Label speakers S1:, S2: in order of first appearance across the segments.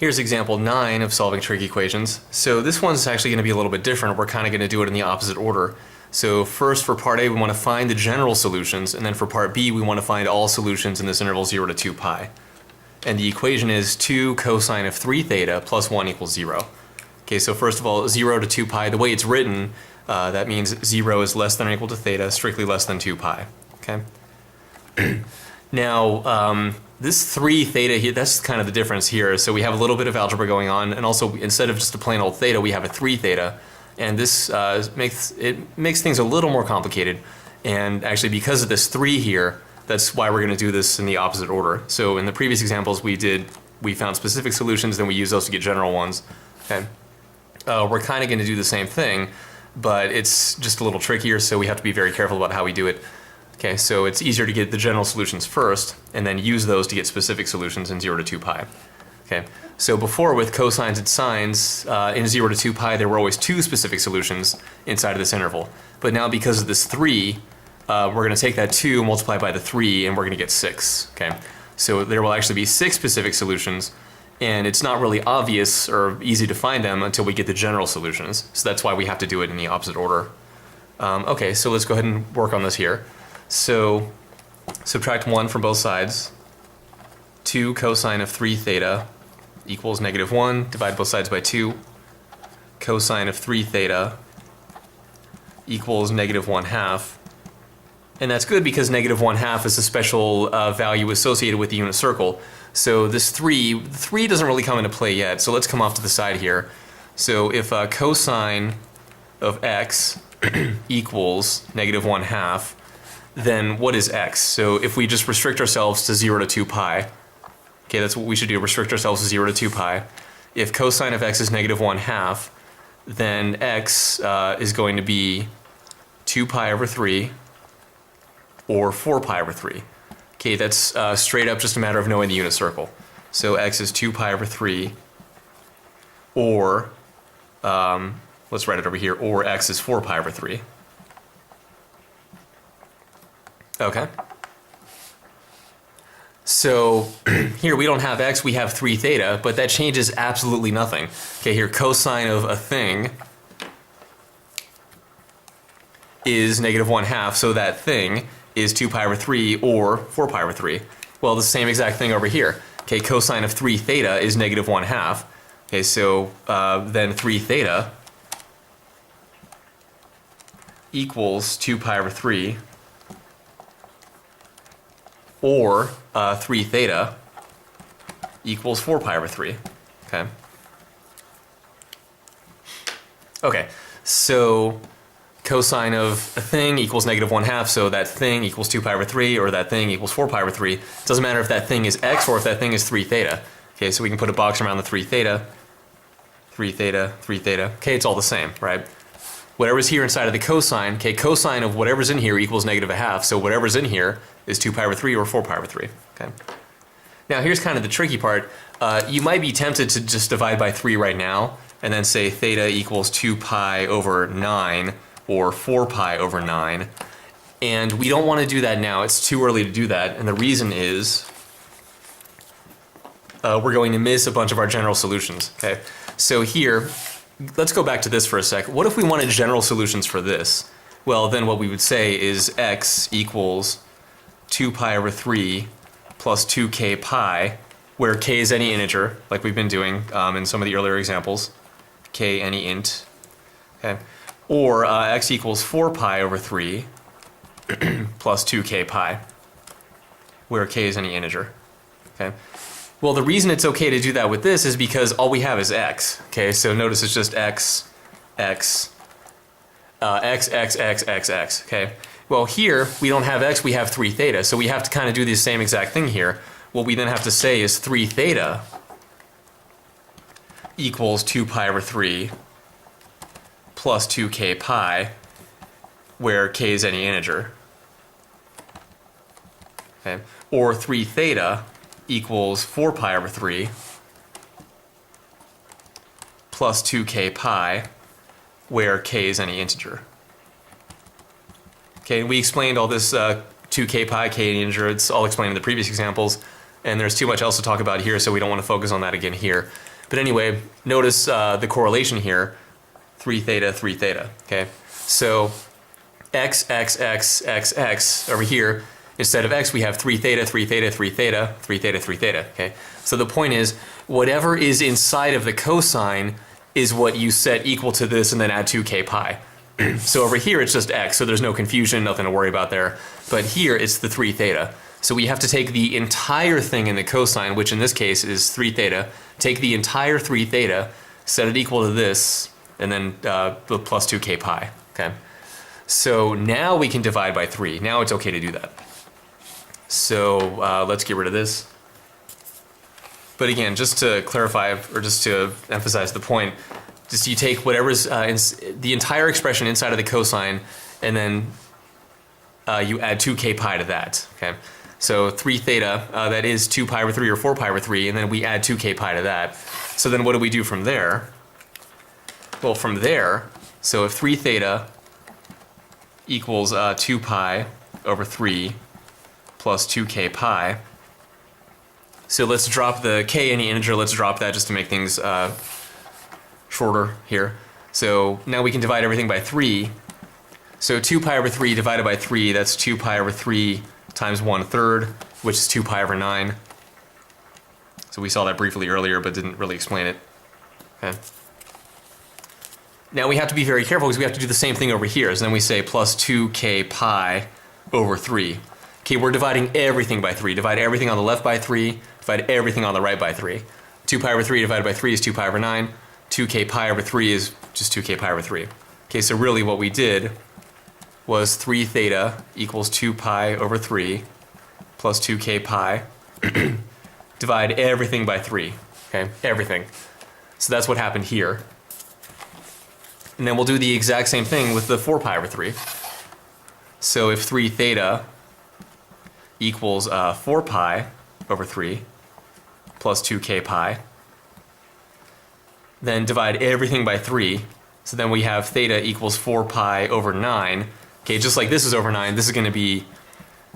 S1: Here's example 9 of solving trig equations. So this one's actually going to be a little bit different. We're kind of going to do it in the opposite order. So first for part A we want to find the general solutions, and then for part B we want to find all solutions in this interval 0 to 2 pi. And the equation is 2 cosine of 3 theta plus 1 equals 0. Okay, so first of all, 0 to 2 pi, the way it's written, that means 0 is less than or equal to theta, strictly less than 2 pi. Okay. Now, this 3 theta here, that's kind of the difference here. So we have a little bit of algebra going on, and also instead of just a plain old theta, we have a 3 theta. And this makes things a little more complicated. And actually, because of this 3 here, that's why we're going to do this in the opposite order. So in the previous examples we found specific solutions, then we use those to get general ones. Okay. We're kind of going to do the same thing, but it's just a little trickier, so we have to be very careful about how we do it. Okay, so it's easier to get the general solutions first, and then use those to get specific solutions in 0 to 2 pi. Okay, so before with cosines and sines, in 0 to 2 pi there were always 2 specific solutions inside of this interval. But now because of this 3, we're going to take that 2, multiply by the 3, and we're going to get 6. Okay, so there will actually be 6 specific solutions, and it's not really obvious or easy to find them until we get the general solutions. So that's why we have to do it in the opposite order. Okay, so let's go ahead and work on this here. So subtract 1 from both sides. 2 cosine of 3 theta equals -1. Divide both sides by 2. Cosine of 3 theta equals -1/2. And that's good because -1/2 is a special value associated with the unit circle. So this 3 doesn't really come into play yet. So let's come off to the side here. So if cosine of x equals -1/2, then what is x? So if we just restrict ourselves to 0 to 2 pi, okay, that's what we should do, restrict ourselves to 0 to 2 pi. If cosine of x is -1/2, then x is going to be 2 pi over 3 or 4 pi over 3. Okay, that's straight up just a matter of knowing the unit circle. So x is 2 pi over 3, or, let's write it over here, or x is 4 pi over 3. Okay. So here we don't have x, we have 3 theta, but that changes absolutely nothing. Okay, here cosine of a thing is -1/2, so that thing is 2 pi over 3 or 4 pi over 3. Well, the same exact thing over here. Okay, cosine of 3 theta is -1/2. Okay, so then 3 theta equals 2 pi over 3 or 3 theta equals 4 pi over 3. Okay. Okay, so cosine of a thing equals -1/2, so that thing equals 2 pi over 3, or that thing equals 4 pi over 3. It doesn't matter if that thing is x or if that thing is 3 theta. Okay, so we can put a box around the 3 theta, 3 theta, 3 theta. Okay, it's all the same, right? Whatever's here inside of the cosine, okay, cosine of whatever's in here equals -1/2, so whatever's in here is 2 pi over 3 or 4 pi over 3. Okay. Now here's kind of the tricky part. You might be tempted to just divide by 3 right now, and then say theta equals 2 pi over 9, or 4 pi over 9. And we don't want to do that now. It's too early to do that. And the reason is we're going to miss a bunch of our general solutions. Okay. So here, let's go back to this for a sec. What if we wanted general solutions for this? Well, then what we would say is x equals 2 pi over 3 plus 2k pi, where k is any integer, like we've been doing in some of the earlier examples. K any int. Okay. Or x equals 4 pi over 3 plus 2k pi, where k is any integer. Okay. Well, the reason it's okay to do that with this is because all we have is x. Okay, so notice it's just x, x, x, x, x, x, x. Okay. Well, here we don't have x, we have 3 theta, so we have to kind of do the same exact thing here. What we then have to say is 3 theta equals 2 pi over 3 plus 2k pi, where k is any integer. Okay. Or 3 theta equals 4 pi over 3 plus 2k pi, where k is any integer. Okay, we explained all this 2k pi, k any integer, it's all explained in the previous examples, and there's too much else to talk about here, so we don't want to focus on that again here. But anyway, notice the correlation here, 3 theta, 3 theta, okay? So x, x, x, x, x over here, instead of x we have 3 theta, 3 theta, 3 theta, 3 theta, 3 theta, okay? So the point is, whatever is inside of the cosine is what you set equal to this and then add 2k pi. So over here it's just x, so there's no confusion, nothing to worry about there. But here it's the 3 theta. So we have to take the entire thing in the cosine, which in this case is 3 theta, take the entire 3 theta, set it equal to this, and then plus 2k pi, okay? So now we can divide by 3. Now it's okay to do that. So let's get rid of this. But again, just to clarify, or just to emphasize the point, just you take whatever's the entire expression inside of the cosine, and then you add 2k pi to that, okay? So 3 theta, that is 2 pi over 3 or 4 pi over 3, and then we add 2k pi to that. So then what do we do from there? Well, from there, so if 3 theta equals 2 pi over 3 plus 2k pi, so let's drop the k any integer, let's drop that just to make things shorter here. So now we can divide everything by 3. So 2 pi over 3 divided by 3, that's 2 pi over 3 times 1/3, which is 2 pi over 9. So we saw that briefly earlier, but didn't really explain it. Okay. Now we have to be very careful because we have to do the same thing over here. So then we say plus 2k pi over 3. Okay, we're dividing everything by 3. Divide everything on the left by 3, divide everything on the right by 3. 2 pi over 3 divided by 3 is 2 pi over 9. 2k pi over 3 is just 2k pi over 3. Okay, so really what we did was 3 theta equals 2 pi over 3 plus 2k pi. Divide everything by 3, okay? Everything. So that's what happened here. And then we'll do the exact same thing with the 4 pi over 3. So if 3 theta equals 4 pi over 3 plus 2k pi, then divide everything by 3. So then we have theta equals 4 pi over 9. Okay, just like this is over 9, this is going to be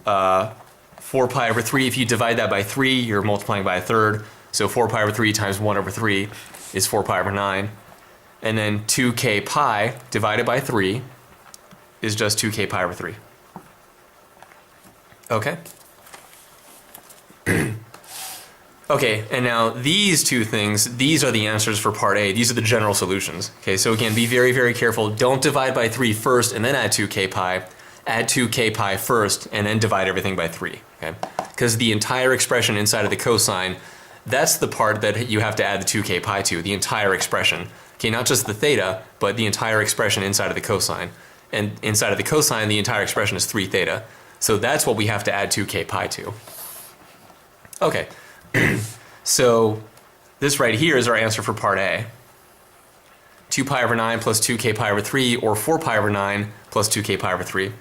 S1: 4 pi over 3. If you divide that by 3, you're multiplying by a third. So 4 pi over 3 times 1 over 3 is 4 pi over 9. And then 2k pi divided by 3 is just 2k pi over 3. Okay? Okay, and now these two things, these are the answers for part A. These are the general solutions. Okay, so again, be very, very careful. Don't divide by 3 first and then add 2k pi. Add 2k pi first and then divide everything by 3. Okay? Because the entire expression inside of the cosine, that's the part that you have to add the 2k pi to, the entire expression. Okay, not just the theta, but the entire expression inside of the cosine. And inside of the cosine, the entire expression is 3 theta. So that's what we have to add 2k pi to. Okay. So this right here is our answer for part A. 2 pi over 9 plus 2k pi over 3, or 4 pi over 9 plus 2k pi over 3.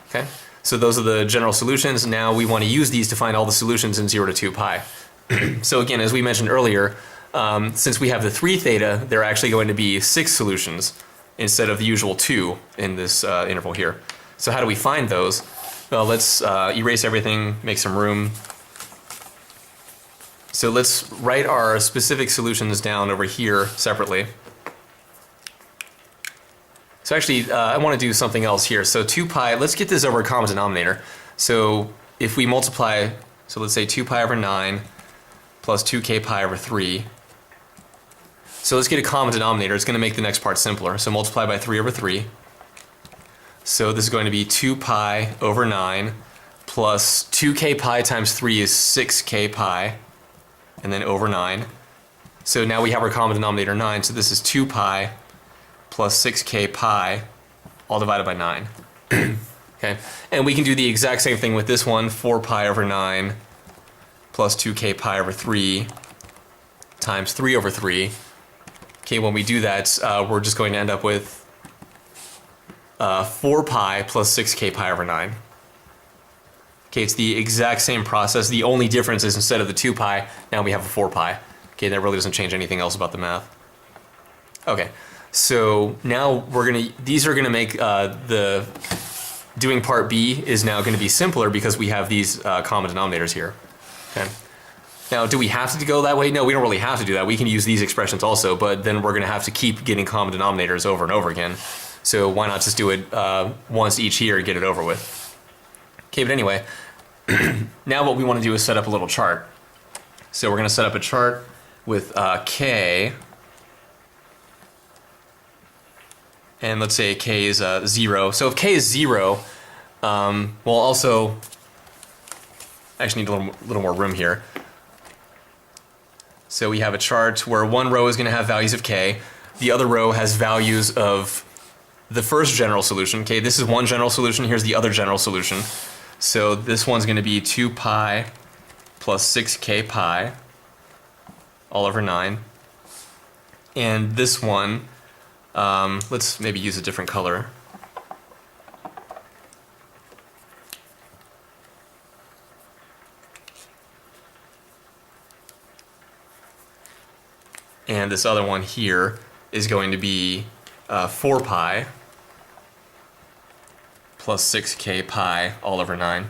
S1: Okay? So those are the general solutions. Now we want to use these to find all the solutions in 0 to 2 pi. So again, as we mentioned earlier, since we have the 3 theta, there are actually going to be 6 solutions instead of the usual 2 in this interval here. So how do we find those? Well, let's erase everything, make some room. So let's write our specific solutions down over here separately. So actually, I want to do something else here. So 2 pi, let's get this over a common denominator. So if we multiply, so let's say 2 pi over 9 plus 2k pi over 3. So let's get a common denominator. It's going to make the next part simpler. So multiply by 3 over 3. So this is going to be 2 pi over 9 plus 2k pi times 3 is 6k pi, and then over 9. So now we have our common denominator 9, so this is 2 pi plus 6k pi, all divided by 9. Okay, and we can do the exact same thing with this one, 4 pi over 9 plus 2k pi over 3 times 3 over 3. Okay, when we do that, we're just going to end up with 4 pi plus 6k pi over 9. Okay, it's the exact same process. The only difference is instead of the 2 pi, now we have a 4 pi. Okay, that really doesn't change anything else about the math. Okay, so now these are gonna make doing part B is now gonna be simpler because we have these common denominators here. Okay, Now, do we have to go that way? No, we don't really have to do that. We can use these expressions also, but then we're going to have to keep getting common denominators over and over again. So why not just do it once each here and get it over with? Okay, but anyway, now what we want to do is set up a little chart. So we're going to set up a chart with k, and let's say k is 0. So if k is 0, we'll also, I actually need a little more room here. So we have a chart where one row is going to have values of k, the other row has values of the first general solution. Okay, this is one general solution, here's the other general solution. So this one's going to be 2 pi plus 6k pi all over 9. And this one, let's maybe use a different color. And this other one here is going to be 4 pi plus 6k pi all over 9.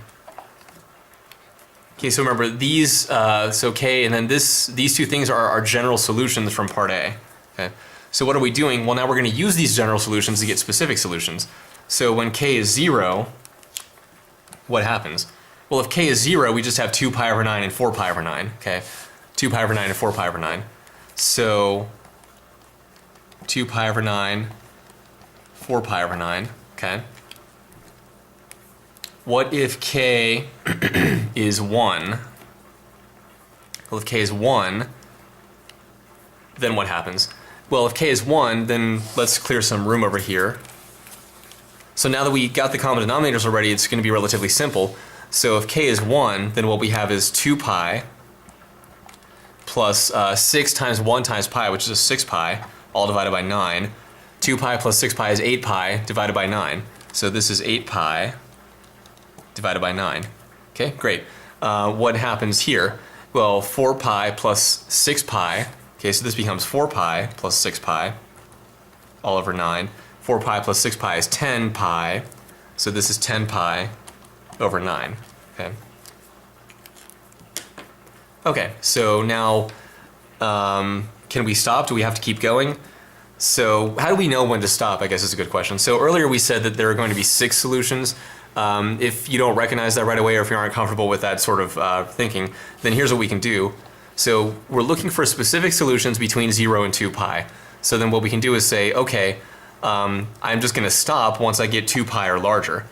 S1: Okay, so remember these, so k and then these two things are our general solutions from part A. Okay, so what are we doing? Well, now we're going to use these general solutions to get specific solutions. So when k is 0, what happens? Well, if k is 0, we just have 2 pi over 9 and 4 pi over 9. Okay, 2 pi over 9 and 4 pi over 9. So 2 pi over 9, 4 pi over 9, okay? What if k is 1? Well, if k is 1, then what happens? Well, if k is 1, then let's clear some room over here. So now that we got the common denominators already, it's going to be relatively simple. So if k is 1, then what we have is 2 pi plus 6 times 1 times pi, which is a 6 pi, all divided by 9. 2 pi plus 6 pi is 8 pi divided by 9. So this is 8 pi divided by 9. Okay, great. What happens here? Well, 4 pi plus 6 pi. Okay, so this becomes 4 pi plus 6 pi all over 9. 4 pi plus 6 pi is 10 pi. So this is 10 pi over 9. Okay. Okay, so now can we stop? Do we have to keep going? So how do we know when to stop, I guess is a good question. So earlier we said that there are going to be 6 solutions. If you don't recognize that right away or if you aren't comfortable with that sort of thinking, then here's what we can do. So we're looking for specific solutions between 0 and 2 pi. So then what we can do is say, okay, I'm just going to stop once I get 2 pi or larger.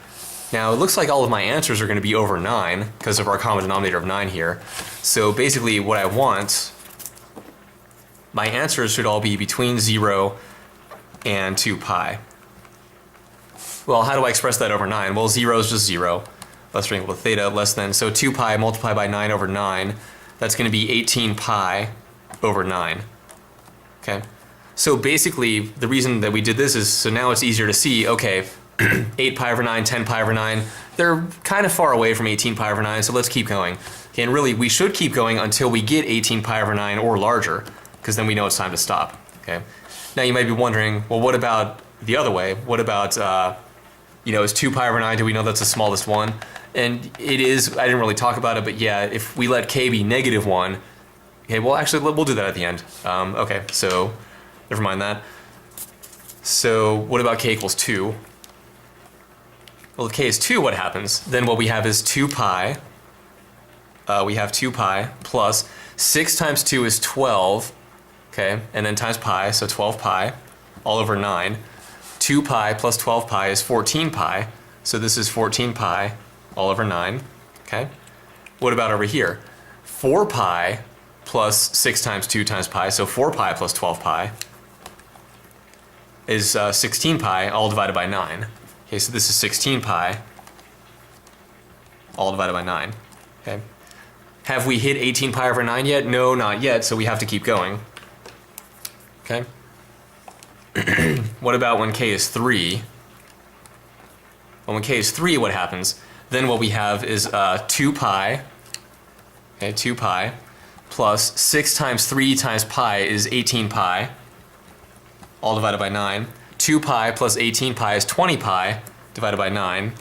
S1: Now it looks like all of my answers are going to be over 9 because of our common denominator of 9 here. So basically what I want, my answers should all be between 0 and 2 pi. Well, how do I express that over 9? Well, 0 is just 0. Less or equal to theta less than, so 2 pi multiplied by 9 over 9, that's going to be 18 pi over 9. Okay? So basically the reason that we did this is so now it's easier to see, okay, 8 pi over 9, 10 pi over 9, they're kind of far away from 18 pi over 9, so let's keep going. Okay, and really we should keep going until we get 18 pi over 9 or larger, because then we know it's time to stop. Okay. Now you might be wondering, well, what about the other way? What about, is 2 pi over 9, do we know that's the smallest one? And it is, I didn't really talk about it, but yeah, if we let k be negative 1, okay, well actually we'll do that at the end. Okay, so never mind that. So what about k equals 2? Well, if k is 2, what happens? Then what we have is 2 pi. We have 2 pi plus 6 times 2 is 12, okay, and then times pi, so 12 pi all over 9. 2 pi plus 12 pi is 14 pi, so this is 14 pi all over 9, okay? What about over here? 4 pi plus 6 times 2 times pi, so 4 pi plus 12 pi is 16 pi all divided by 9. Okay, so this is 16 pi all divided by 9. Okay. Have we hit 18 pi over 9 yet? No, not yet, so we have to keep going. Okay. What about when k is 3? Well, when k is 3, what happens? Then what we have is 2 pi, okay, 2 pi, plus 6 times 3 times pi is 18 pi, all divided by 9. 2 pi plus 18 pi is 20 pi divided by 9.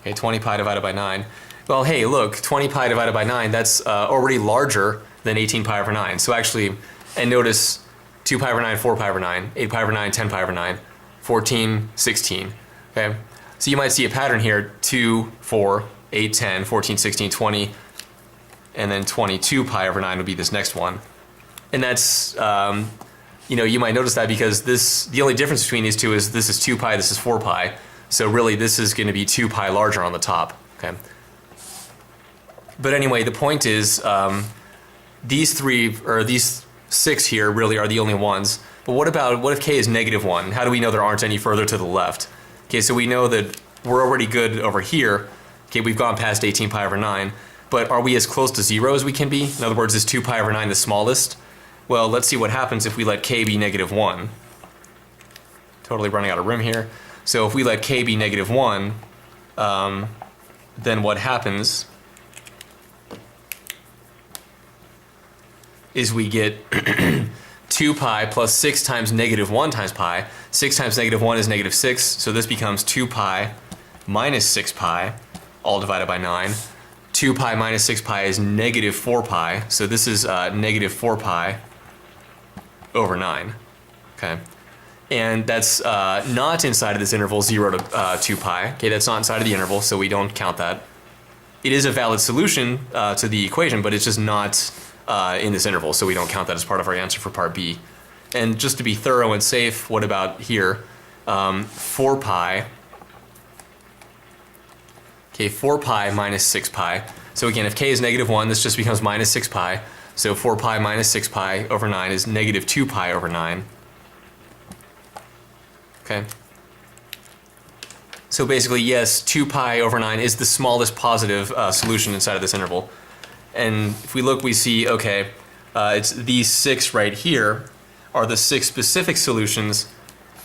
S1: Okay, 20 pi divided by 9. Well, hey, look, 20 pi divided by 9, that's already larger than 18 pi over 9. So actually, and notice 2 pi over 9, 4 pi over 9, 8 pi over 9, 10 pi over 9, 14, 16. Okay? So you might see a pattern here, 2, 4, 8, 10, 14, 16, 20, and then 22 pi over 9 would be this next one. And that's, you might notice that because the only difference between these two is this is 2 pi, this is 4 pi. So really this is going to be 2 pi larger on the top. Okay. But anyway, the point is these 6 here really are the only ones. But what if k is -1? How do we know there aren't any further to the left? Okay, so we know that we're already good over here. Okay, we've gone past 18 pi over 9. But are we as close to 0 as we can be? In other words, is 2 pi over 9 the smallest? Well, let's see what happens if we let k be -1. Totally running out of room here. So if we let k be -1, then what happens is we get 2 pi plus 6 times -1 times pi. 6 times -1 is -6, so this becomes 2 pi minus 6 pi, all divided by 9. 2 pi minus 6 pi is -4 pi, so this is -4 pi over 9. Okay, and that's not inside of this interval 0 to 2 pi. Okay, that's not inside of the interval, so we don't count that. It is a valid solution to the equation, but it's just not in this interval, so we don't count that as part of our answer for part B. And just to be thorough and safe, what about here? 4 pi. Okay, 4 pi minus 6 pi. So again, if k is -1, this just becomes minus 6 pi. So 4 pi minus 6 pi over 9 is -2 pi over 9. Okay. So basically, yes, 2 pi over 9 is the smallest positive solution inside of this interval. And if we look, we see, okay, it's these 6 right here are the 6 specific solutions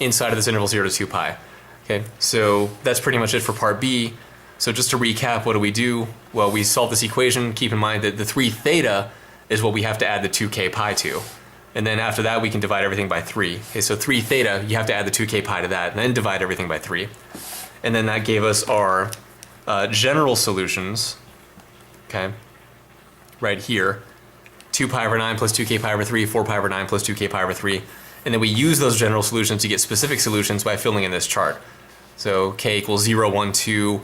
S1: inside of this interval 0 to 2 pi. Okay, so that's pretty much it for part B. So just to recap, what do? Well, we solve this equation. Keep in mind that the 3 theta is what we have to add the 2k pi to. And then after that, we can divide everything by 3. Okay, so 3 theta, you have to add the 2k pi to that, and then divide everything by 3. And then that gave us our general solutions, okay, right here. 2 pi over 9 plus 2k pi over 3, 4 pi over 9 plus 2k pi over 3. And then we use those general solutions to get specific solutions by filling in this chart. So k equals 0, 1, 2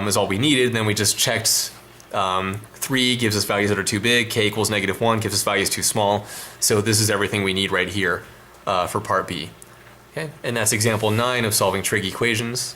S1: is all we needed. And then we just checked 3 gives us values that are too big. K equals -1 gives us values too small. So this is everything we need right here for part B. Okay, and that's example 9 of solving trig equations.